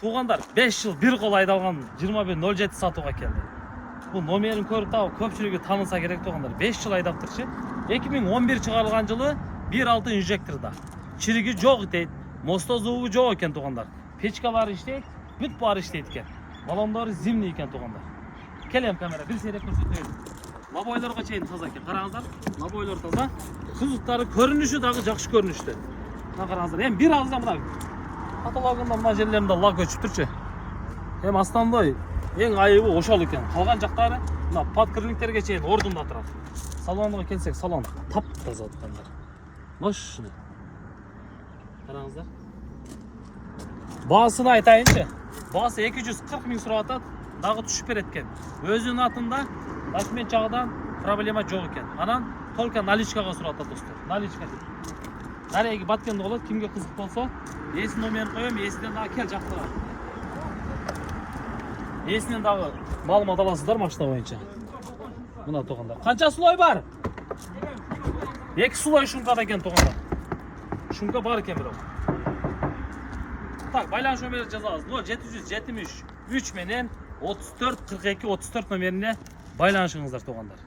Туғандар 5 жыл bir қол айдалған 2107 сатуға келді. Бұл номерін көріп тауып көпшілігі танылса керек туғандар. 5 жыл айдап тұршы. 2011 шығарылған жылы 1.6 инжекторда. Чирігі жоқ дейді. Мостозуы жоқ екен туғандар. Печкалары іштейді, бүт бары іштейді екен. Балондары зимний екен туғандар. Келем камера, бір серек көрсетейін. Лабойларға чейін таза екен. Қараңыздар, лабойлар таза. Күзіктары көрініші дағы жақсы көрінішті. Мына қараңыздар. Hem bir ağızdan mına katalogunda mına жерlerinde lak өчіп тұршы. Hem основной ең айыбы ошол екен. Қалған жақтары мына подкрылниктерге чейін ордында тұрады. Салонға келсек, салон тап таза отқандар. Мощный. Қараңыздар. Бағасын айтайыншы. Бағасы 240 мың сұрап атады. Дағы түшіп береткен. Өзінің атында документ жағыдан проблема жоқ екен. Анан только наличкаға сұрап атады достар. Наличка дейді. Дарияға баткенді болады, кімге қызық болса, есін номерін қойым, есінен дағы кел жақтыға. Есінен дағы малыма даласыздар машина бойынша. Мына тоғандар. Қанша сулой бар? 2 сулой шункада екен тоғандар. Шунка бар екен бір. Так, байланыш номері жазамыз. 0773 менен 34 42 34 номеріне байланышыңыздар тоғандар.